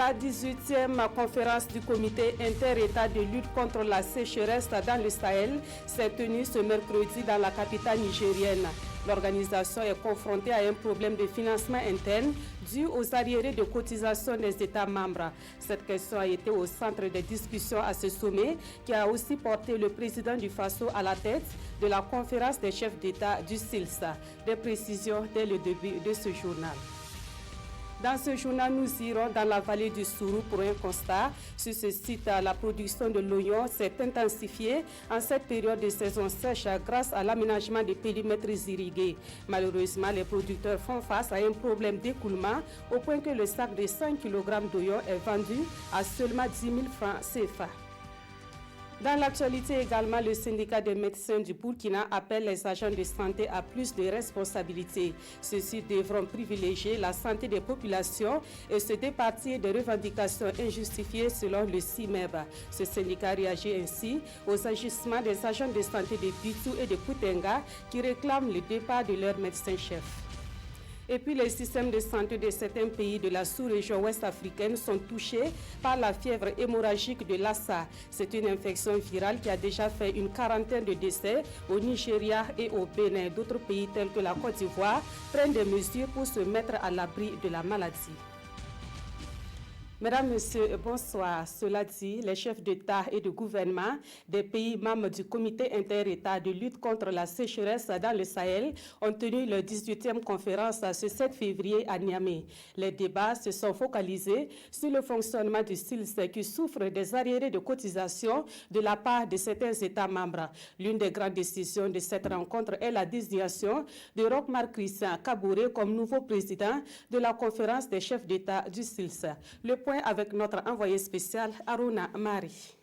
La 18e conférence du comité inter-État de lutte contre la sécheresse dans le Sahel s'est tenue ce mercredi dans la capitale nigérienne. L'organisation est confrontée à un problème de financement interne dû aux arriérés de cotisation des États membres. Cette question a été au centre des discussions à ce sommet qui a aussi porté le président du Faso à la tête de la conférence des chefs d'État du SILSA. Des précisions dès le début de ce journal. Dans ce journal, nous irons dans la vallée du Sourou pour un constat. Sur ce site, la production de l'oignon s'est intensifiée en cette période de saison sèche grâce à l'aménagement des périmètres irrigués. Malheureusement, les producteurs font face à un problème d'écoulement au point que le sac de 5 kg d'oignon est vendu à seulement 10 000 francs CFA. Dans l'actualité également, le syndicat des médecins du Burkina appelle les agents de santé à plus de responsabilités. Ceux-ci devront privilégier la santé des populations et se départir des revendications injustifiées selon le CIMEB. Ce syndicat réagit ainsi aux agissements des agents de santé de Bitou et de Koutenga qui réclament le départ de leur médecin-chef. Et puis les systèmes de santé de certains pays de la sous-région ouest africaine sont touchés par la fièvre hémorragique de Lassa. C'est une infection virale qui a déjà fait une quarantaine de décès au Nigeria et au Bénin. D'autres pays tels que la Côte d'Ivoire prennent des mesures pour se mettre à l'abri de la maladie. Mesdames, Messieurs, bonsoir. Cela dit, les chefs d'État et de gouvernement des pays membres du comité inter-État de lutte contre la sécheresse dans le Sahel ont tenu leur 18e conférence ce 7 février à Niamey. Les débats se sont focalisés sur le fonctionnement du SILS qui souffre des arriérés de cotisation de la part de certains États membres. L'une des grandes décisions de cette rencontre est la désignation de Roch-Marc Christian Kaboré comme nouveau président de la conférence des chefs d'État du SILS. Le point avec notre envoyé spécial Aruna Mari.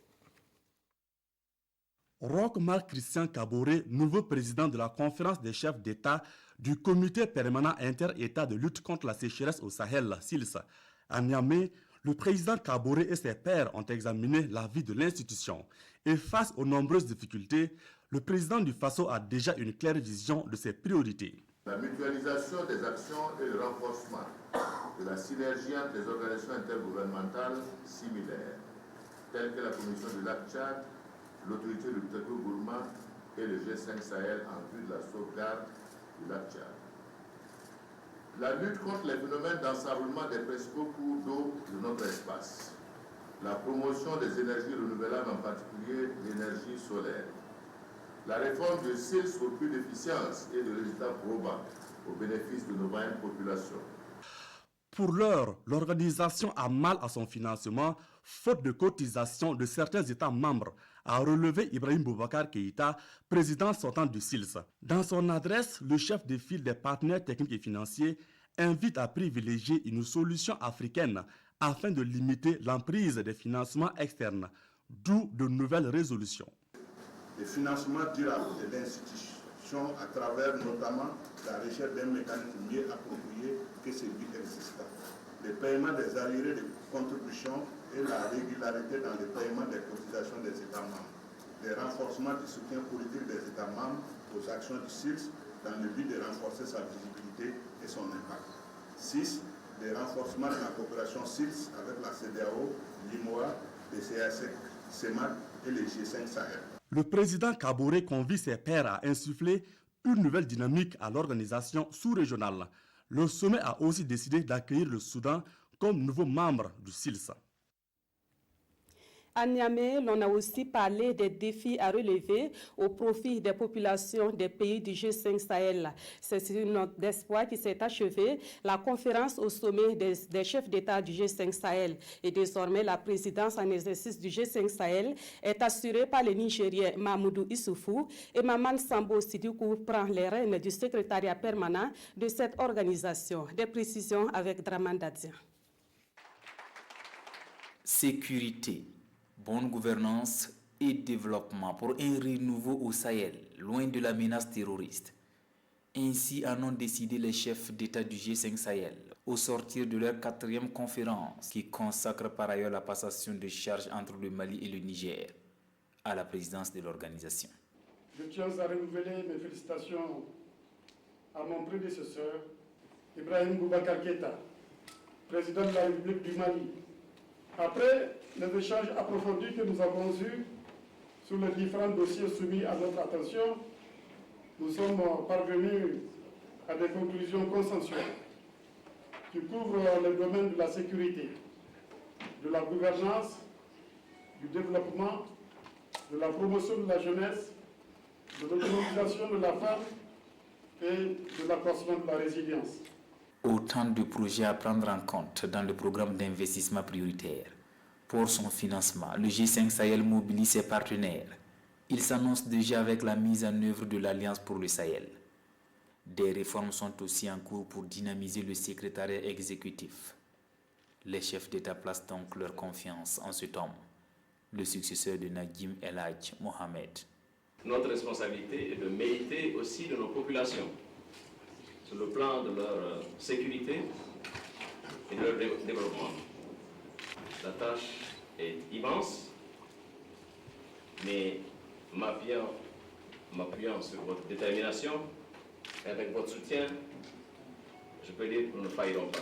Roch-Marc Christian Kaboré, nouveau président de la conférence des chefs d'État du comité permanent inter-État de lutte contre la sécheresse au Sahel, SILS. À Niamey, le président Kaboré et ses pairs ont examiné la vie de l'institution. Et face aux nombreuses difficultés, le président du Faso a déjà une claire vision de ses priorités. La mutualisation des actions et le renforcement de la synergie entre les organisations intergouvernementales similaires, telles que la Commission du lac Tchad, l'autorité du plateau Gourma et le G5 Sahel en vue de la sauvegarde du lac Tchad. La lutte contre les phénomènes d'ensablement des principaux cours d'eau de notre espace. La promotion des énergies renouvelables, en particulier l'énergie solaire. La réforme du SILS pour plus d'efficience et de résultats probants au bénéfice de nos moyennes populations. Pour l'heure, l'organisation a mal à son financement, faute de cotisation de certains États membres, a relevé Ibrahim Boubacar Keïta, président sortant du SILS. Dans son adresse, le chef de file des partenaires techniques et financiers invite à privilégier une solution africaine afin de limiter l'emprise des financements externes, d'où de nouvelles résolutions. Le financement durable de l'institution à travers notamment la recherche d'un mécanisme mieux approprié que celui existant, le paiement des arriérés de contributions et la régularité dans le paiement des cotisations des États membres, le renforcement du soutien politique des États membres aux actions du SILS dans le but de renforcer sa visibilité et son impact. 6. Le renforcement de la coopération SILS avec la CEDEAO, l'IMOA, le CAC, CEMAC et le G5 Sahel. Le président Kaboré convie ses pairs à insuffler une nouvelle dynamique à l'organisation sous-régionale. Le sommet a aussi décidé d'accueillir le Soudan comme nouveau membre du SILS. À Niamey, l'on a aussi parlé des défis à relever au profit des populations des pays du G5 Sahel. C'est une note d'espoir qui s'est achevée, la conférence au sommet des chefs d'État du G5 Sahel. Et désormais, la présidence en exercice du G5 Sahel est assurée par le Nigérien Mamoudou Issoufou et Maman Sambo Sidoukou prend les rênes du secrétariat permanent de cette organisation. Des précisions avec Draman Dadia. Sécurité, bonne gouvernance et développement pour un renouveau au Sahel, loin de la menace terroriste. Ainsi en ont décidé les chefs d'État du G5 Sahel au sortir de leur 4e conférence qui consacre par ailleurs la passation de charges entre le Mali et le Niger à la présidence de l'organisation. Je tiens à renouveler mes félicitations à mon prédécesseur, Ibrahim Boubacar Keïta, président de la République du Mali, Après les échanges approfondis que nous avons eus sur les différents dossiers soumis à notre attention, nous sommes parvenus à des conclusions consensuelles qui couvrent les domaines de la sécurité, de la gouvernance, du développement, de la promotion de la jeunesse, de l'autonomisation de la femme et de l'accroissement de la résilience. Autant de projets à prendre en compte dans le programme d'investissement prioritaire. Pour son financement, le G5 Sahel mobilise ses partenaires. Il s'annonce déjà avec la mise en œuvre de l'Alliance pour le Sahel. Des réformes sont aussi en cours pour dynamiser le secrétariat exécutif. Les chefs d'État placent donc leur confiance en cet homme, le successeur de Naguim El Hadj Mohamed. Notre responsabilité est de mériter aussi de nos populations, sur le plan de leur sécurité et de leur développement. La tâche est immense, mais m'appuyant sur votre détermination et avec votre soutien, je peux dire que nous ne faillirons pas.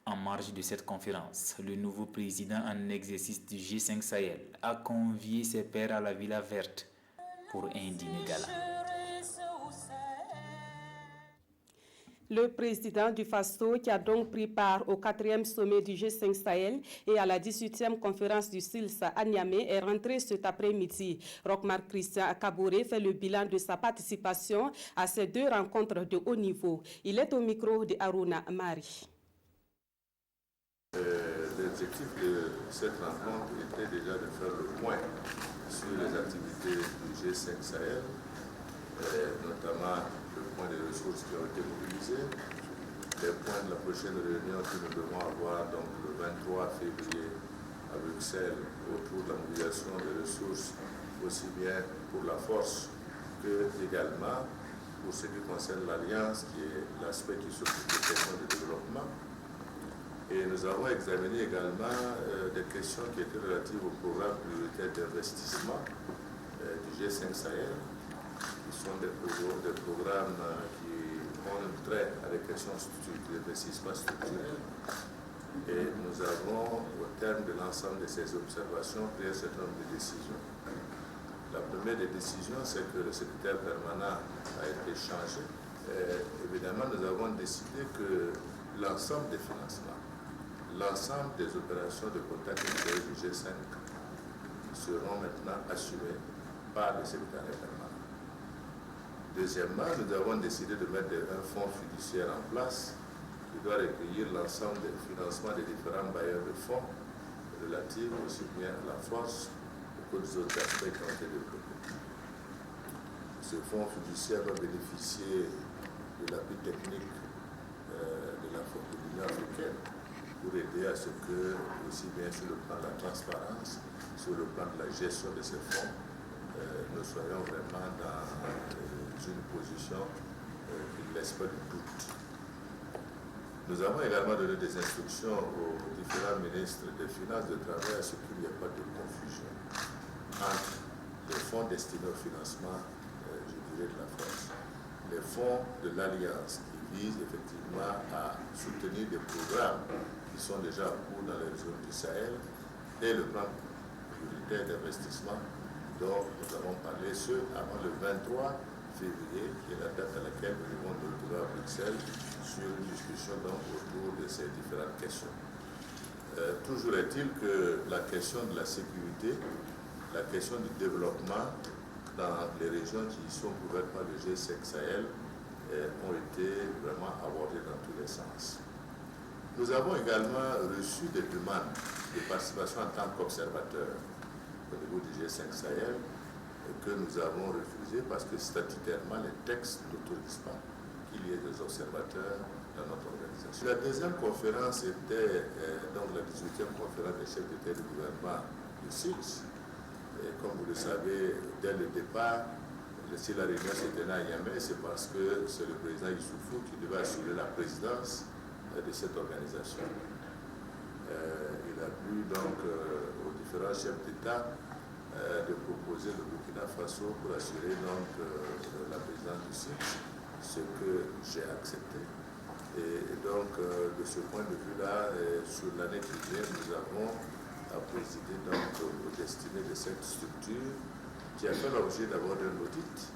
En marge de cette conférence, le nouveau président en exercice du G5 Sahel a convié ses pairs à la Villa Verte pour un dîner gala. Le président du FASTO, qui a donc pris part au 4e sommet du G5 Sahel et à la 18e conférence du SILS à Niamey, est rentré cet après-midi. Rochmar Christian Kabouré fait le bilan de sa participation à ces deux rencontres de haut niveau. Il est au micro de Aruna Mari. L'objectif de cette rencontre était déjà de faire le point sur les activités du G5 Sahel, notamment le point des ressources qui ont été mobilisées, les points de la prochaine réunion que nous devons avoir donc le 23 février à Bruxelles autour de la mobilisation des ressources, aussi bien pour la force que également pour ce qui concerne l'Alliance, qui est l'aspect qui s'occupe des questions de développement. Et nous avons examiné également des questions qui étaient relatives au programme prioritaire d'investissement du G5 Sahel, qui sont des programmes qui ont trait à des questions d'investissement structurel. Et nous avons, au terme de l'ensemble de ces observations, pris un certain nombre de décisions. La première des décisions, c'est que le secrétaire permanent a été changé. Évidemment, nous avons décidé que l'ensemble des financements, l'ensemble des opérations de contact du G5 seront maintenant assurées par le secrétariat permanent. Deuxièmement, nous avons décidé de mettre un fonds fiduciaire en place qui doit recueillir l'ensemble des financements des différents bailleurs de fonds relatifs aussi bien à la force qu'aux autres aspects qui ont été développés. Ce fonds fiduciaire va bénéficier de l'appui technique de l'Union africaine pour aider à ce que, aussi bien sur le plan de la transparence, sur le plan de la gestion de ces fonds, nous soyons vraiment dans une position qui ne laisse pas de doute. Nous avons également donné des instructions aux différents ministres des Finances de travailler à ce qu'il n'y ait pas de confusion entre les fonds destinés au financement, je dirais, de la force, les fonds de l'Alliance qui visent effectivement à soutenir des programmes qui sont déjà en cours dans les zones du Sahel, et le plan prioritaire d'investissement dont nous avons parlé, avant le 23 février, qui est la date à laquelle nous devons nous retrouver à Bruxelles sur une discussion donc autour de ces différentes questions. Toujours est-il que la question de la sécurité, la question du développement dans les régions qui sont couvertes par le G5 Sahel ont été vraiment abordées dans tous les sens. Nous avons également reçu des demandes de participation en tant qu'observateurs au niveau du G5 Sahel que nous avons refusé parce que statutairement les textes n'autorisent pas qu'il y ait des observateurs dans notre organisation. La deuxième conférence était donc la 18e conférence des chefs d'État et de gouvernement du SILS. Et comme vous le savez, dès le départ, si la réunion s'est tenue à Niamey, c'est parce que c'est le président Issoufou qui devait assurer la présidence de cette organisation. Il a plu donc aux différents chefs d'État de proposer le Burkina Faso pour assurer donc la présidence du SILS, ce que j'ai accepté. Et donc, de ce point de vue-là, sur l'année qui vient, nous avons a présidé donc aux destinées de cette structure qui a fait l'objet d'abord d'un audit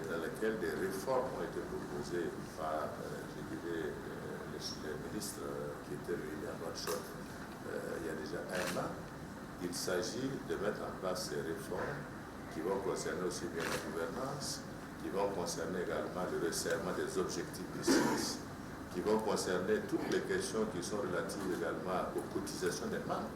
dans lequel des réformes ont été proposées par les ministres qui étaient réunis à Nouakchott il y a déjà un an. Il s'agit de mettre en place ces réformes qui vont concerner aussi bien la gouvernance, qui vont concerner également le resserrement des objectifs du SIS, qui vont concerner toutes les questions qui sont relatives également aux cotisations des membres.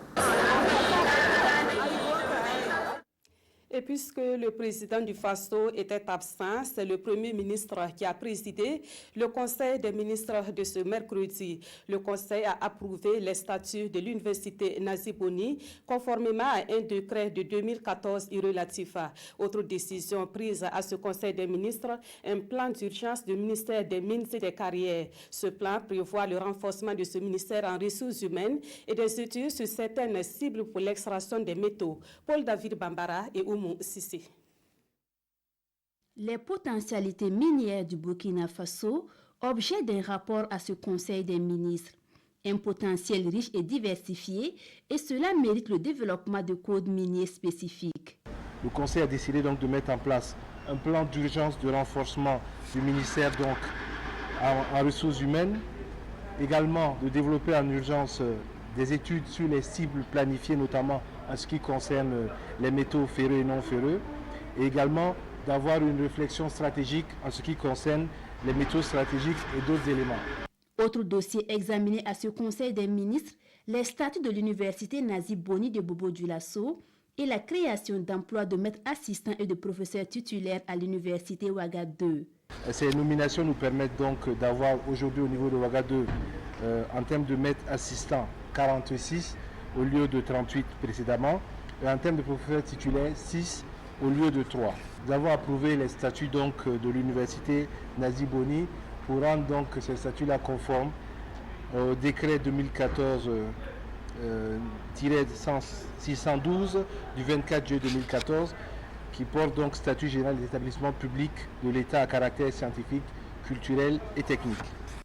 Et puisque le président du FASO était absent, c'est le Premier ministre qui a présidé le Conseil des ministres de ce mercredi. Le Conseil a approuvé les statuts de l'Université Naziboni conformément à un décret de 2014 relatif. Autre décision prise à ce Conseil des ministres, un plan d'urgence du ministère des Mines et des Carrières. Ce plan prévoit le renforcement de ce ministère en ressources humaines et des études sur certaines cibles pour l'extraction des métaux. Paul David Bambara et Sissi. Les potentialités minières du Burkina Faso, objet d'un rapport à ce Conseil des ministres. Un potentiel riche et diversifié, et cela mérite le développement de codes miniers spécifiques. Le Conseil a décidé donc de mettre en place un plan d'urgence de renforcement du ministère donc en ressources humaines, également de développer en urgence des études sur les cibles planifiées, notamment en ce qui concerne les métaux ferreux et non ferreux, et également d'avoir une réflexion stratégique en ce qui concerne les métaux stratégiques et d'autres éléments. Autre dossier examiné à ce Conseil des ministres, les statuts de l'Université Naziboni de Bobo-Dioulasso et la création d'emplois de maîtres assistants et de professeurs titulaires à l'Université Ouaga 2. Ces nominations nous permettent donc d'avoir aujourd'hui au niveau de Ouaga 2, en termes de maîtres assistants, 46 au lieu de 38 précédemment, et en termes de professeurs titulaires, 6 au lieu de 3. Nous avons approuvé les statuts donc de l'Université Naziboni pour rendre donc ces statuts-là conformes au décret 2014-612 du 24 juillet 2014 qui porte donc statut général des établissements publics de l'État à caractère scientifique, culturel et technique.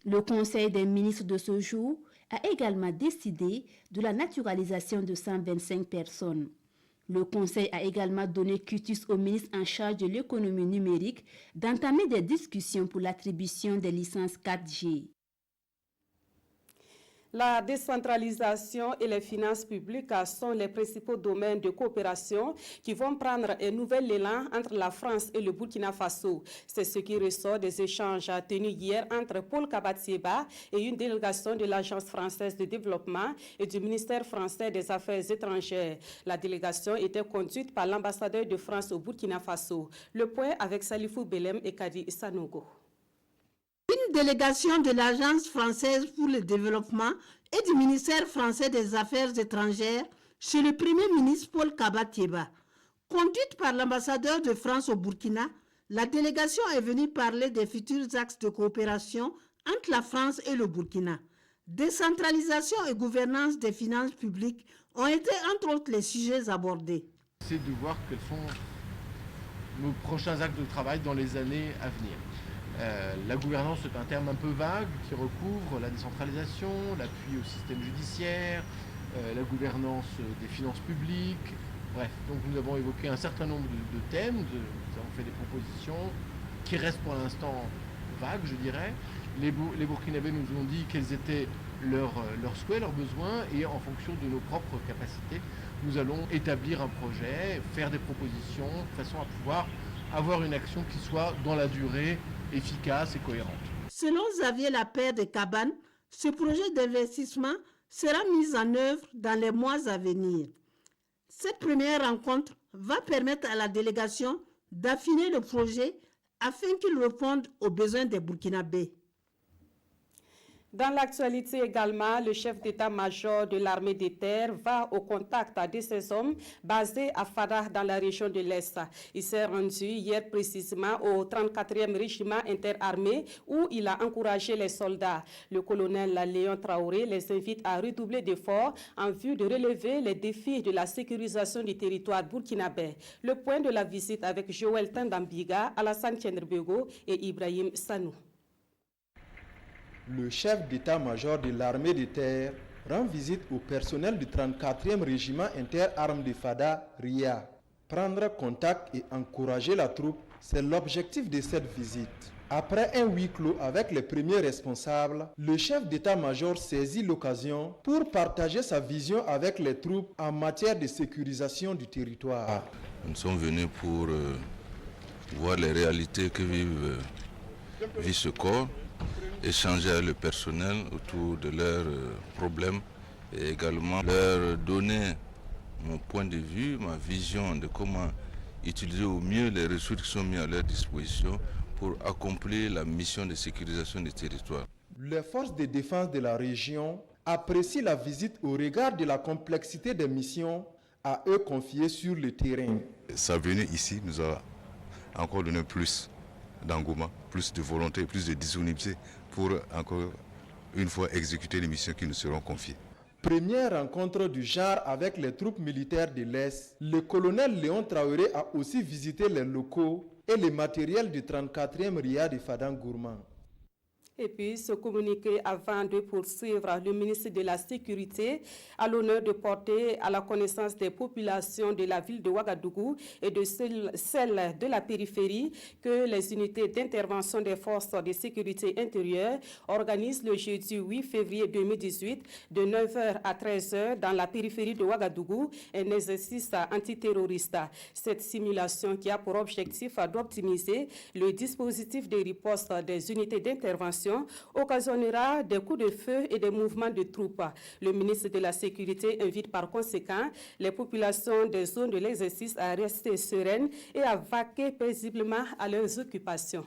Le Conseil des ministres de ce jour a également décidé de la naturalisation de 125 personnes. Le Conseil a également donné quitus au ministre en charge de l'économie numérique d'entamer des discussions pour l'attribution des licences 4G. La décentralisation et les finances publiques sont les principaux domaines de coopération qui vont prendre un nouvel élan entre la France et le Burkina Faso. C'est ce qui ressort des échanges tenus hier entre Paul Kabatieba et une délégation de l'Agence française de développement et du ministère français des Affaires étrangères. La délégation était conduite par l'ambassadeur de France au Burkina Faso. Le point avec Salifou Belem et Kadi Sanogo. Une délégation de l'Agence française pour le développement et du ministère français des Affaires étrangères chez le Premier ministre Paul Kabatieba. Conduite par l'ambassadeur de France au Burkina, la délégation est venue parler des futurs axes de coopération entre la France et le Burkina. Décentralisation et gouvernance des finances publiques ont été entre autres les sujets abordés. C'est de voir quels sont nos prochains axes de travail dans les années à venir. La gouvernance est un terme un peu vague qui recouvre la décentralisation, l'appui au système judiciaire, la gouvernance des finances publiques. Bref, donc nous avons évoqué un certain nombre de thèmes, nous avons fait des propositions qui restent pour l'instant vagues, je dirais. Les Burkinabés nous ont dit quels étaient leurs souhaits, leurs besoins, et en fonction de nos propres capacités, nous allons établir un projet, faire des propositions, de façon à pouvoir avoir une action qui soit dans la durée efficace et cohérente. Selon Xavier Lapère de Cabane, ce projet d'investissement sera mis en œuvre dans les mois à venir. Cette première rencontre va permettre à la délégation d'affiner le projet afin qu'il réponde aux besoins des Burkinabés. Dans l'actualité également, le chef d'état-major de l'armée des terres va au contact de ces hommes basés à Fada dans la région de l'Est. Il s'est rendu hier précisément au 34e régiment interarmé où il a encouragé les soldats. Le colonel Léon Traoré les invite à redoubler d'efforts en vue de relever les défis de la sécurisation du territoire burkinabé. Le point de la visite avec Joël Tandambiga, Alassane Tchendrbego et Ibrahim Sanou. Le chef d'état-major de l'armée de terre rend visite au personnel du 34e régiment interarmes de Fada, RIA. Prendre contact et encourager la troupe, c'est l'objectif de cette visite. Après un huis clos avec les premiers responsables, le chef d'état-major saisit l'occasion pour partager sa vision avec les troupes en matière de sécurisation du territoire. Nous sommes venus pour voir les réalités que vit ce corps, échanger avec le personnel autour de leurs problèmes et également leur donner mon point de vue, ma vision de comment utiliser au mieux les ressources qui sont mises à leur disposition pour accomplir la mission de sécurisation des territoires. Les forces de défense de la région apprécient la visite au regard de la complexité des missions à eux confiées sur le terrain. Sa venue ici nous a encore donné plus d'engouement, plus de volonté, plus de disponibilité pour encore une fois exécuter les missions qui nous seront confiées. Première rencontre du genre avec les troupes militaires de l'Est, le colonel Léon Traoré a aussi visité les locaux et le matériel du 34e RIA de Fadangourma. Et puis, ce communiqué avant de poursuivre, le ministre de la Sécurité a l'honneur de porter à la connaissance des populations de la ville de Ouagadougou et de celles de la périphérie que les unités d'intervention des forces de sécurité intérieure organisent le jeudi 8 février 2018 de 9h à 13h dans la périphérie de Ouagadougou un exercice antiterroriste. Cette simulation qui a pour objectif d'optimiser le dispositif de riposte des unités d'intervention occasionnera des coups de feu et des mouvements de troupes. Le ministre de la Sécurité invite par conséquent les populations des zones de l'exercice à rester sereines et à vaquer paisiblement à leurs occupations.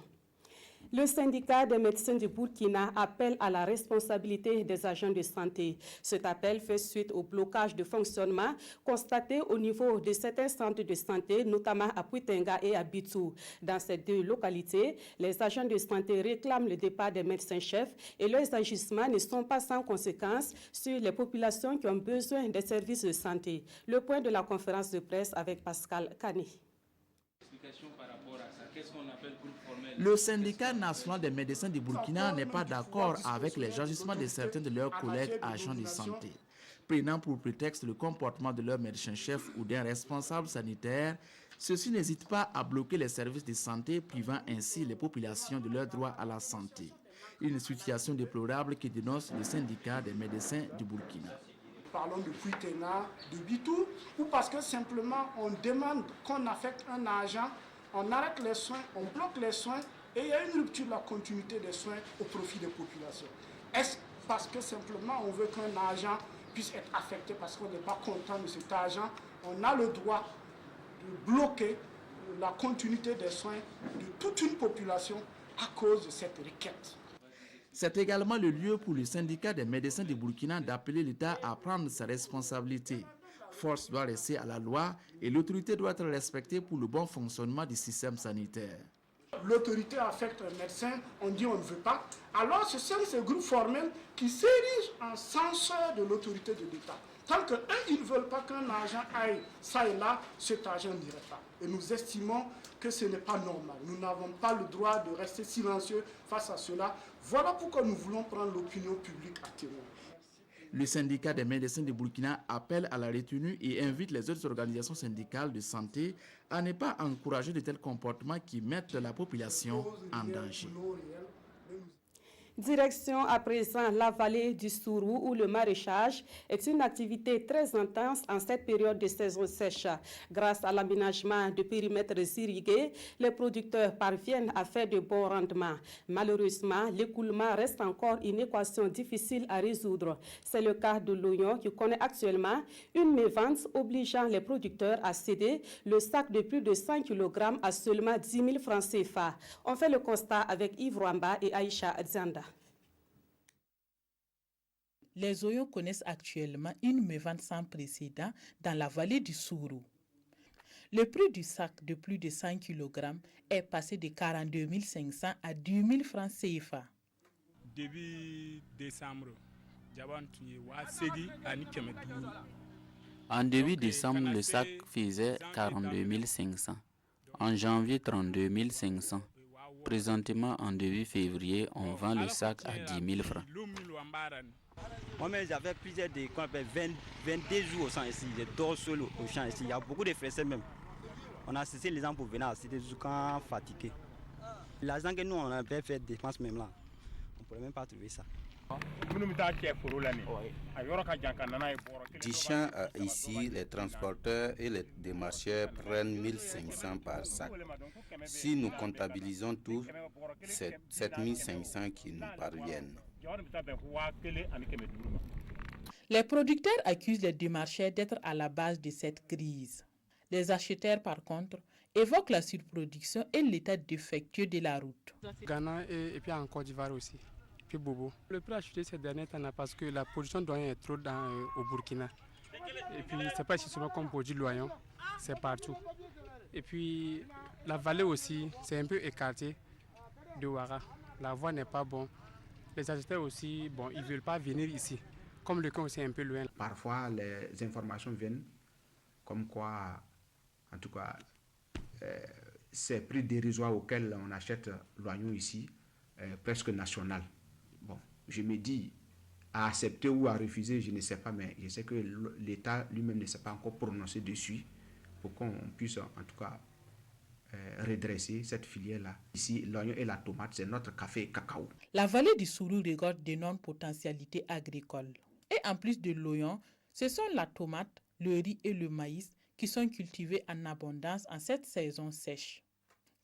Le syndicat des médecins du Burkina appelle à la responsabilité des agents de santé. Cet appel fait suite au blocage de fonctionnement constaté au niveau de certains centres de santé, notamment à Puitenga et à Bitou. Dans ces deux localités, les agents de santé réclament le départ des médecins-chefs et leurs agissements ne sont pas sans conséquences sur les populations qui ont besoin des services de santé. Le point de la conférence de presse avec Pascal Kani. Le syndicat national des médecins du Burkina n'est pas d'accord avec les agissements de certains de leurs collègues agents de santé. Prenant pour prétexte le comportement de leur médecin-chef ou d'un responsable sanitaire, ceux-ci n'hésitent pas à bloquer les services de santé, privant ainsi les populations de leur droit à la santé. Une situation déplorable qui dénonce le syndicat des médecins du Burkina. Parlons de Puitenga, de Bitou, ou parce que simplement on demande qu'on affecte un agent, on arrête les soins, on bloque les soins et il y a une rupture de la continuité des soins au profit des populations. Est-ce parce que simplement on veut qu'un agent puisse être affecté parce qu'on n'est pas content de cet agent? On a le droit de bloquer la continuité des soins de toute une population à cause de cette requête. C'est également le lieu pour le syndicat des médecins du Burkina d'appeler l'État à prendre sa responsabilité. Force doit rester à la loi et l'autorité doit être respectée pour le bon fonctionnement du système sanitaire. L'autorité affecte un médecin, on dit on ne veut pas. Alors ce sont ces groupes formels qui s'érigent en censeurs de l'autorité de l'État. Tant qu'eux, ils ne veulent pas qu'un agent aille ça et là, cet agent n'irait pas. Et nous estimons que ce n'est pas normal. Nous n'avons pas le droit de rester silencieux face à cela. Voilà pourquoi nous voulons prendre l'opinion publique à témoin. Le syndicat des médecins du Burkina appelle à la retenue et invite les autres organisations syndicales de santé à ne pas encourager de tels comportements qui mettent la population en danger. Direction à présent la vallée du Sourou où le maraîchage est une activité très intense en cette période de saison sèche. Grâce à l'aménagement de périmètres irrigués, les producteurs parviennent à faire de bons rendements. Malheureusement, l'écoulement reste encore une équation difficile à résoudre. C'est le cas de l'oignon qui connaît actuellement une mévente obligeant les producteurs à céder le sac de plus de 100 kg à seulement 10 000 francs CFA. On fait le constat avec Yves Rwamba et Aïcha Zanda. Les oignons connaissent actuellement une mévente sans précédent dans la vallée du Sourou. Le prix du sac de plus de 100 kg est passé de 42 500 à 10 000 francs CFA. Début décembre, en début décembre, le sac faisait 42 500. En janvier, 32 500. Présentement, en début février, on vend le sac à 10 000 francs. Moi-même, j'avais plusieurs de 22 jours au champ ici. Je dors seul au champ ici. Il y a beaucoup de Français même. On a cessé les gens pour venir assister jusqu'à fatigués. L'argent que nous, on avait fait dépense même là, on ne pourrait même pas trouver ça. Du champ ici, les transporteurs et les démarcheurs prennent 1500 par sac. Si nous comptabilisons tout, c'est 7500 qui nous parviennent. Les producteurs accusent les démarcheurs d'être à la base de cette crise. Les acheteurs, par contre, évoquent la surproduction et l'état défectueux de la route. Ghana et puis en Côte d'Ivoire aussi. Puis Bobo. Le prix a chuté ces derniers temps parce que la production de l'oignon est trop au Burkina. Et puis c'est pas si souvent qu'on produit l'oignon, c'est partout. Et puis la vallée aussi, c'est un peu écarté de Ouara. La voie n'est pas bonne. Les acheteurs aussi, bon, ils ne veulent pas venir ici. Comme le camp aussi est un peu loin. Parfois, les informations viennent comme quoi, en tout cas, ces prix dérisoires auxquels on achète l'oignon ici, presque national. Bon, je me dis, à accepter ou à refuser, je ne sais pas, mais je sais que l'État lui-même ne s'est pas encore prononcé dessus pour qu'on puisse, en tout cas, redresser cette filière-là. Ici, l'oignon et la tomate, c'est notre café et cacao. La vallée du Sourou regorge d'énormes potentialités agricoles. Et en plus de l'oignon, ce sont la tomate, le riz et le maïs qui sont cultivés en abondance en cette saison sèche.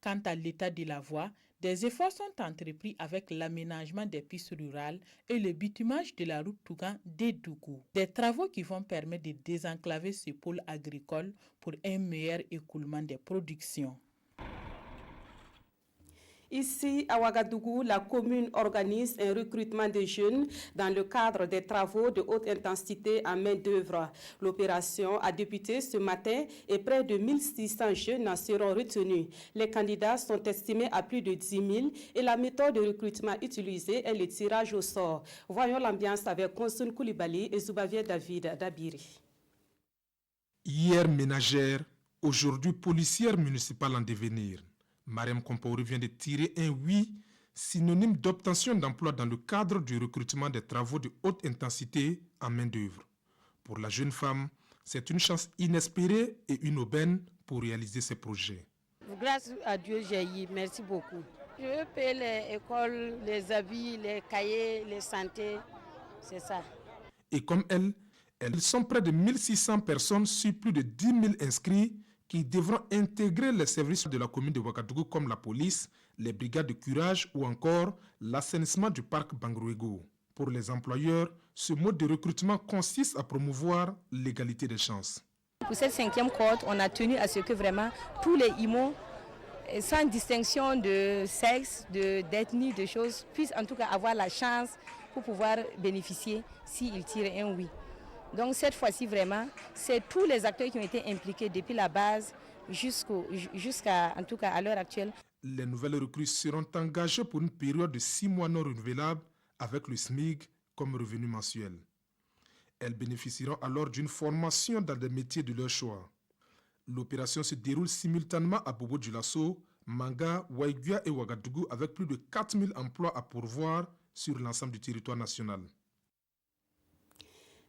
Quant à l'état de la voie, des efforts sont entrepris avec l'aménagement des pistes rurales et le bitumage de la route Tougan-Dédougou. Des travaux qui vont permettre de désenclaver ce pôle agricole pour un meilleur écoulement des productions. Ici, à Ouagadougou, la commune organise un recrutement de jeunes dans le cadre des travaux de haute intensité en main-d'œuvre. L'opération a débuté ce matin et près de 1600 jeunes seront retenus. Les candidats sont estimés à plus de 10 000 et la méthode de recrutement utilisée est le tirage au sort. Voyons l'ambiance avec Konsun Koulibaly et Zoubavier David Dabiri. Hier ménagère, aujourd'hui policière municipale en devenir. Mariam Kompaouri vient de tirer un oui, synonyme d'obtention d'emploi dans le cadre du recrutement des travaux de haute intensité en main-d'œuvre. Pour la jeune femme, c'est une chance inespérée et une aubaine pour réaliser ses projets. Grâce à Dieu, j'ai eu. Merci beaucoup. Je veux payer les écoles, les habits, les cahiers, les santé. C'est ça. Et comme elles sont près de 1600 personnes sur plus de 10 000 inscrits qui devront intégrer les services de la commune de Ouagadougou comme la police, les brigades de curage ou encore l'assainissement du parc Bangrouego. Pour les employeurs, ce mode de recrutement consiste à promouvoir l'égalité des chances. Pour cette 5e cohorte, on a tenu à ce que vraiment tous les IMO, sans distinction de sexe, d'ethnie, de choses, puissent en tout cas avoir la chance pour pouvoir bénéficier s'ils tirent un oui. Donc cette fois-ci vraiment, c'est tous les acteurs qui ont été impliqués depuis la base jusqu'à en tout cas à l'heure actuelle. Les nouvelles recrues seront engagées pour une période de 6 mois non renouvelable avec le SMIC comme revenu mensuel. Elles bénéficieront alors d'une formation dans des métiers de leur choix. L'opération se déroule simultanément à Bobo-Dioulasso, Manga, Waïguia et Ouagadougou avec plus de 4000 emplois à pourvoir sur l'ensemble du territoire national.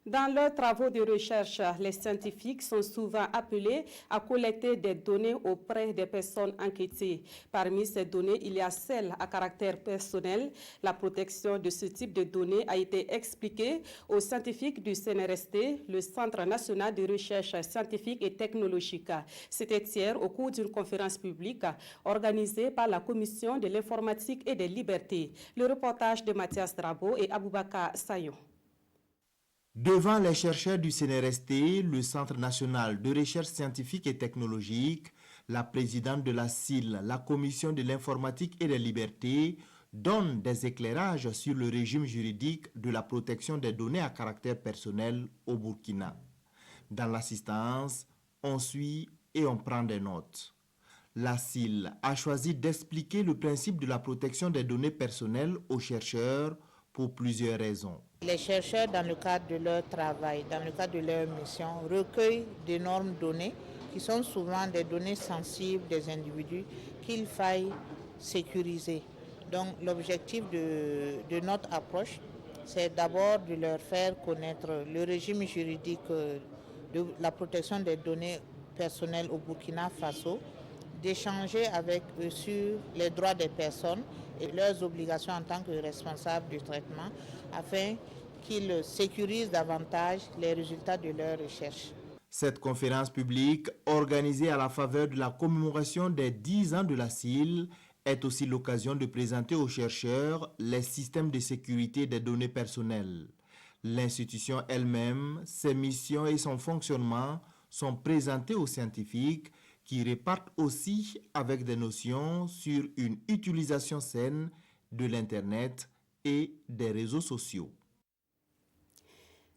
Dans leurs travaux de recherche, les scientifiques sont souvent appelés à collecter des données auprès des personnes enquêtées. Parmi ces données, il y a celles à caractère personnel. La protection de ce type de données a été expliquée aux scientifiques du CNRST, le Centre national de recherche scientifique et technologique. C'était hier au cours d'une conférence publique organisée par la Commission de l'informatique et des libertés. Le reportage de Mathias Drabo et Aboubaka Sayon. Devant les chercheurs du CNRST, le Centre national de recherche scientifique et technologique, la présidente de la CIL, la Commission de l'informatique et des libertés, donne des éclairages sur le régime juridique de la protection des données à caractère personnel au Burkina. Dans l'assistance, on suit et on prend des notes. La CIL a choisi d'expliquer le principe de la protection des données personnelles aux chercheurs pour plusieurs raisons. Les chercheurs, dans le cadre de leur travail, dans le cadre de leur mission, recueillent d'énormes données qui sont souvent des données sensibles des individus qu'il faille sécuriser. Donc l'objectif de notre approche c'est d'abord de leur faire connaître le régime juridique de la protection des données personnelles au Burkina Faso, d'échanger avec eux sur les droits des personnes et leurs obligations en tant que responsables du traitement, afin qu'ils sécurisent davantage les résultats de leurs recherches. Cette conférence publique, organisée à la faveur de la commémoration des 10 ans de la CIL, est aussi l'occasion de présenter aux chercheurs les systèmes de sécurité des données personnelles. L'institution elle-même, ses missions et son fonctionnement sont présentés aux scientifiques qui repartent aussi avec des notions sur une utilisation saine de l'Internet et des réseaux sociaux.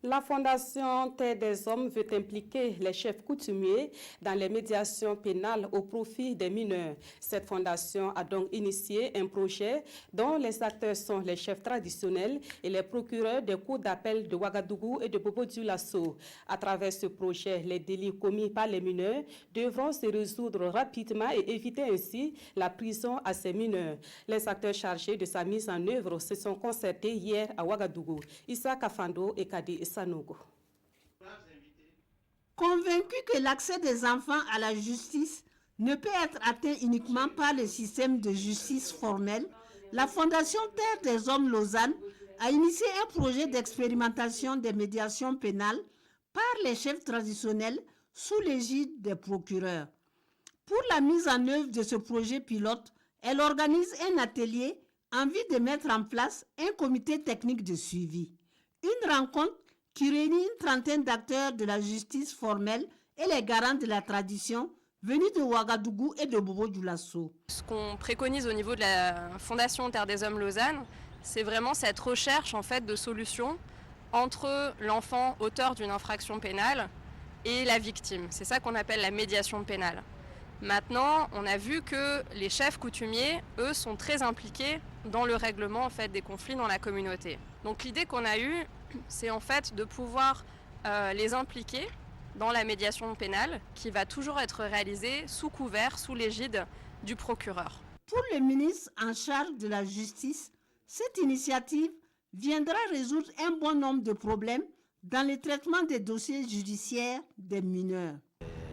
La Fondation Terre des Hommes veut impliquer les chefs coutumiers dans les médiations pénales au profit des mineurs. Cette fondation a donc initié un projet dont les acteurs sont les chefs traditionnels et les procureurs des cours d'appel de Ouagadougou et de Bobo-Dioulasso. À travers ce projet, les délits commis par les mineurs devront se résoudre rapidement et éviter ainsi la prison à ces mineurs. Les acteurs chargés de sa mise en œuvre se sont concertés hier à Ouagadougou. Issa Kafando et Kadi Sanogo. Convaincus que l'accès des enfants à la justice ne peut être atteint uniquement par le système de justice formelle, la Fondation Terre des Hommes Lausanne a initié un projet d'expérimentation des médiations pénales par les chefs traditionnels sous l'égide des procureurs. Pour la mise en œuvre de ce projet pilote, elle organise un atelier en vue de mettre en place un comité technique de suivi. Une rencontre qui réunit une trentaine d'acteurs de la justice formelle et les garants de la tradition venus de Ouagadougou et de Bobo-Dioulasso. Ce qu'on préconise au niveau de la Fondation Terre des Hommes Lausanne, c'est vraiment cette recherche en fait de solutions entre l'enfant auteur d'une infraction pénale et la victime. C'est ça qu'on appelle la médiation pénale. Maintenant, on a vu que les chefs coutumiers, eux, sont très impliqués dans le règlement en fait, des conflits dans la communauté. Donc l'idée qu'on a eue, c'est en fait de pouvoir les impliquer dans la médiation pénale qui va toujours être réalisée sous couvert, sous l'égide du procureur. Pour le ministre en charge de la justice, cette initiative viendra résoudre un bon nombre de problèmes dans le traitement des dossiers judiciaires des mineurs.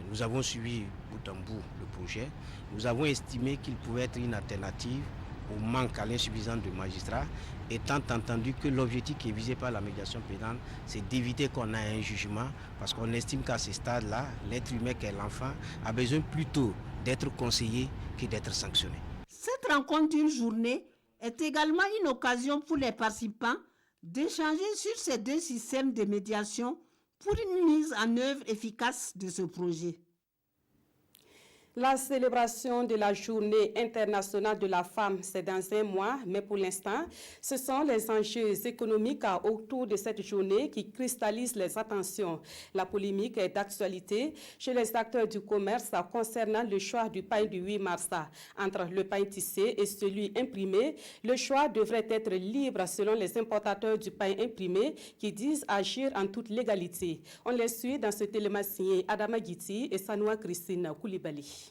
Nous avons suivi bout en bout le projet. Nous avons estimé qu'il pouvait être une alternative au manque à l'insuffisance de magistrats, étant entendu que l'objectif qui est visé par la médiation pénale, c'est d'éviter qu'on ait un jugement, parce qu'on estime qu'à ce stade-là, l'être humain qu'est l'enfant a besoin plutôt d'être conseillé que d'être sanctionné. Cette rencontre d'une journée est également une occasion pour les participants d'échanger sur ces deux systèmes de médiation pour une mise en œuvre efficace de ce projet. La célébration de la Journée internationale de la femme, c'est dans un mois, mais pour l'instant, ce sont les enjeux économiques autour de cette journée qui cristallisent les attentions. La polémique est d'actualité chez les acteurs du commerce concernant le choix du pain du 8 mars. Entre le pain tissé et celui imprimé, le choix devrait être libre selon les importateurs du pain imprimé qui disent agir en toute légalité. On les suit dans ce téléma signé Adama Guiti et Sanoua Christine Koulibaly.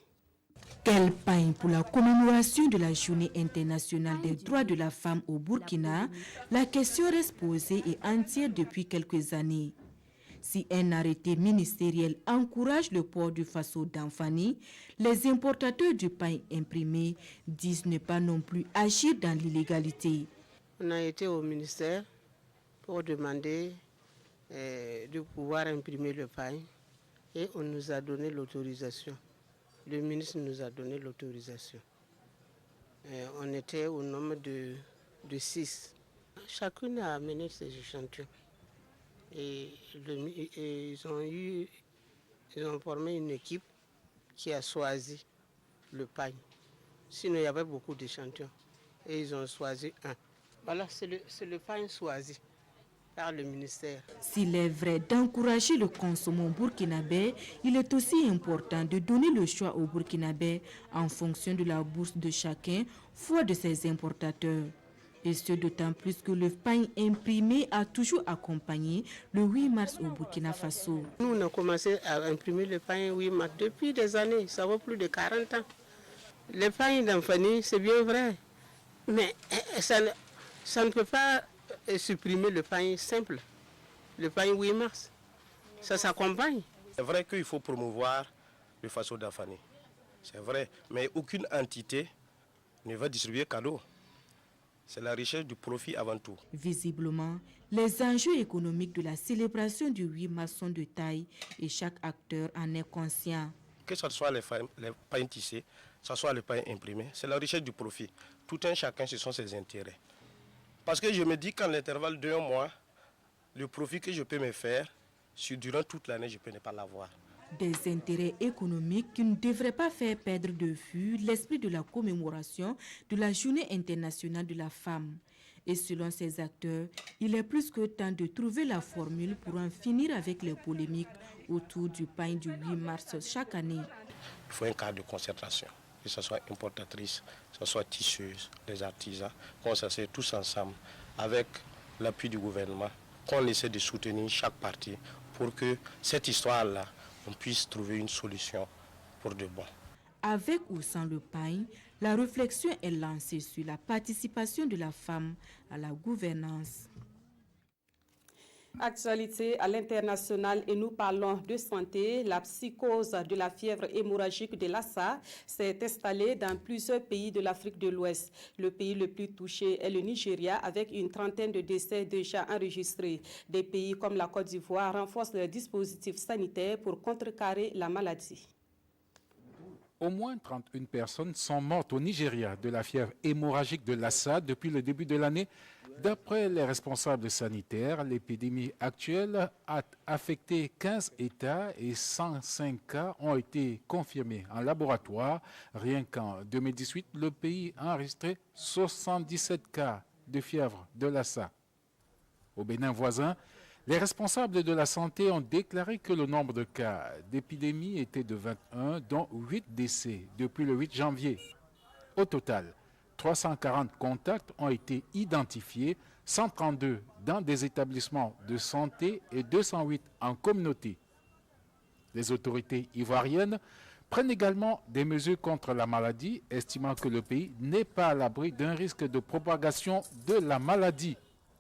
Quel pain pour la commémoration de la Journée internationale des droits de la femme au Burkina? La question reste posée et entière depuis quelques années. Si un arrêté ministériel encourage le port du faso d'Anfani, les importateurs du pain imprimé disent ne pas non plus agir dans l'illégalité. On a été au ministère pour demander de pouvoir imprimer le pain et on nous a donné l'autorisation. Le ministre nous a donné l'autorisation. On était au nombre de 6. Chacune a amené ses échantillons. Et ils ont formé une équipe qui a choisi le pain. Sinon, il y avait beaucoup d'échantillons. Et ils ont choisi un. Voilà, c'est le pain choisi par le ministère. S'il est vrai d'encourager le consommation burkinabé, il est aussi important de donner le choix aux Burkinabés en fonction de la bourse de chacun, voire de ses importateurs. Et ce d'autant plus que le pain imprimé a toujours accompagné le 8 mars au Burkina Faso. Nous, on a commencé à imprimer le pain 8 mars depuis des années, ça vaut plus de 40 ans. Le pain d'Anfani, c'est bien vrai, mais ça ne peut pas et supprimer le pain simple, le pain 8 mars. Ça s'accompagne. C'est vrai qu'il faut promouvoir le Faso d'Afani. C'est vrai, mais aucune entité ne va distribuer cadeau. C'est la recherche du profit avant tout. Visiblement, les enjeux économiques de la célébration du 8 mars sont de taille et chaque acteur en est conscient. Que ce soit les pains tissés, que ce soit le pain imprimé, c'est la recherche du profit. Tout un chacun, ce sont ses intérêts. Parce que je me dis qu'en l'intervalle d'1 mois, le profit que je peux me faire, durant toute l'année, je peux ne pas l'avoir. Des intérêts économiques qui ne devraient pas faire perdre de vue l'esprit de la commémoration de la Journée internationale de la femme. Et selon ces acteurs, il est plus que temps de trouver la formule pour en finir avec les polémiques autour du pain du 8 mars chaque année. Il faut un cadre de concertation, que ce soit importatrice, que ce soit tisseuse, les artisans, qu'on s'assied tous ensemble avec l'appui du gouvernement, qu'on essaie de soutenir chaque partie pour que cette histoire-là, on puisse trouver une solution pour de bon. Avec ou sans le pain, la réflexion est lancée sur la participation de la femme à la gouvernance. Actualité à l'international et nous parlons de santé. La psychose de la fièvre hémorragique de Lassa s'est installée dans plusieurs pays de l'Afrique de l'Ouest. Le pays le plus touché est le Nigeria avec une trentaine de décès déjà enregistrés. Des pays comme la Côte d'Ivoire renforcent leurs dispositifs sanitaires pour contrecarrer la maladie. Au moins 31 personnes sont mortes au Nigeria de la fièvre hémorragique de Lassa depuis le début de l'année. D'après les responsables sanitaires, l'épidémie actuelle a affecté 15 États et 105 cas ont été confirmés en laboratoire. Rien qu'en 2018, le pays a enregistré 77 cas de fièvre de Lassa. Au Bénin voisin, les responsables de la santé ont déclaré que le nombre de cas d'épidémie était de 21, dont 8 décès depuis le 8 janvier. Au total, 340 contacts ont été identifiés, 132 dans des établissements de santé et 208 en communauté. Les autorités ivoiriennes prennent également des mesures contre la maladie, estimant que le pays n'est pas à l'abri d'un risque de propagation de la maladie.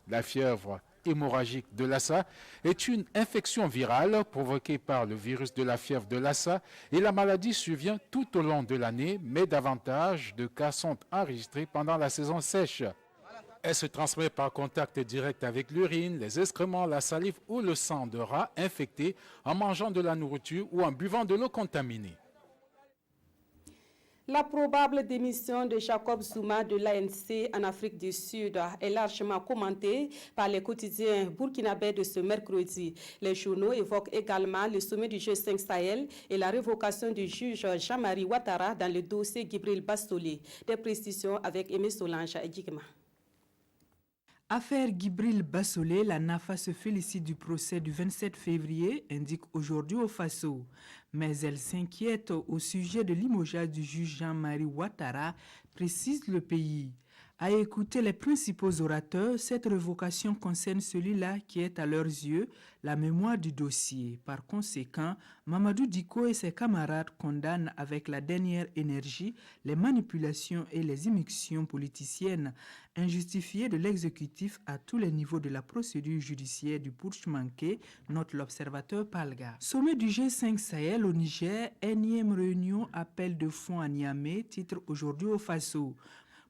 La fièvre hémorragique de Lassa est une infection virale provoquée par le virus de la fièvre de Lassa et la maladie survient tout au long de l'année, mais davantage de cas sont enregistrés pendant la saison sèche. Elle se transmet par contact direct avec l'urine, les excréments, la salive ou le sang de rat infecté en mangeant de la nourriture ou en buvant de l'eau contaminée. La probable démission de Jacob Zuma de l'ANC en Afrique du Sud est largement commentée par les quotidiens burkinabés de ce mercredi. Les journaux évoquent également le sommet du G5 Sahel et la révocation du juge Jean-Marie Ouattara dans le dossier Gibril Bastolé. Des précisions avec Aimé Solange et Guigma. Affaire Gibril Bastolé, la NAFA se félicite du procès du 27 février, indique aujourd'hui au Faso. Mais elle s'inquiète au sujet de limogeage du juge Jean-Marie Ouattara, précise le pays. À écouter les principaux orateurs, cette révocation concerne celui-là qui est à leurs yeux la mémoire du dossier. Par conséquent, Mamadou Diko et ses camarades condamnent avec la dernière énergie les manipulations et les immixtions politiciennes injustifiées de l'exécutif à tous les niveaux de la procédure judiciaire du putsch manqué, note l'observateur Palga. Sommet du G5 Sahel au Niger, énième réunion appel de fonds à Niamey, titre aujourd'hui au Faso.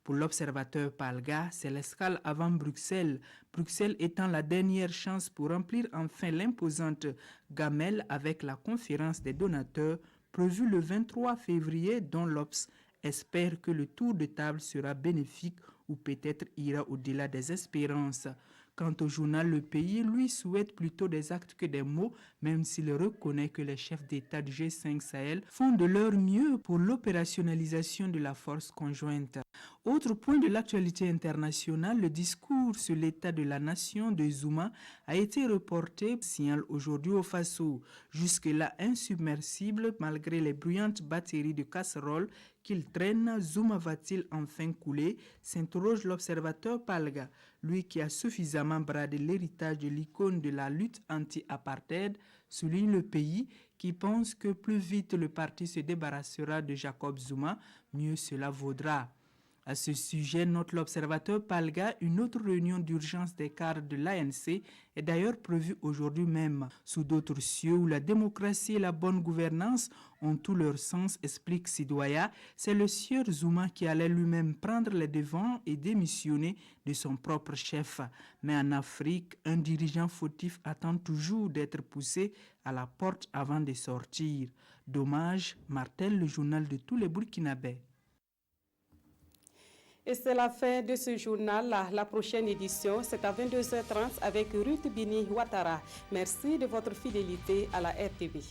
Pour l'observateur Palga, c'est l'escale avant Bruxelles, Bruxelles étant la dernière chance pour remplir enfin l'imposante gamelle avec la conférence des donateurs prévue le 23 février dont l'Obs espère que le tour de table sera bénéfique ou peut-être ira au-delà des espérances. Quant au journal Le Pays, lui souhaite plutôt des actes que des mots, même s'il reconnaît que les chefs d'État du G5 Sahel font de leur mieux pour l'opérationnalisation de la force conjointe. Autre point de l'actualité internationale, le discours sur l'état de la nation de Zuma a été reporté, signale aujourd'hui au Faso. Jusque-là insubmersible, malgré les bruyantes batteries de casseroles qu'il traîne, Zuma va-t-il enfin couler, s'interroge l'observateur Palga. Lui qui a suffisamment bradé l'héritage de l'icône de la lutte anti-apartheid, souligne le pays qui pense que plus vite le parti se débarrassera de Jacob Zuma, mieux cela vaudra. À ce sujet, note l'observateur Palga, une autre réunion d'urgence des cadres de l'ANC est d'ailleurs prévue aujourd'hui même. Sous d'autres cieux où la démocratie et la bonne gouvernance ont tout leur sens, explique Sidoya, c'est le sieur Zuma qui allait lui-même prendre les devants et démissionner de son propre chef. Mais en Afrique, un dirigeant fautif attend toujours d'être poussé à la porte avant de sortir. Dommage, martèle le journal de tous les Burkinabés. Et c'est la fin de ce journal. La prochaine édition, c'est à 22h30 avec Ruth Bini Ouattara. Merci de votre fidélité à la RTV.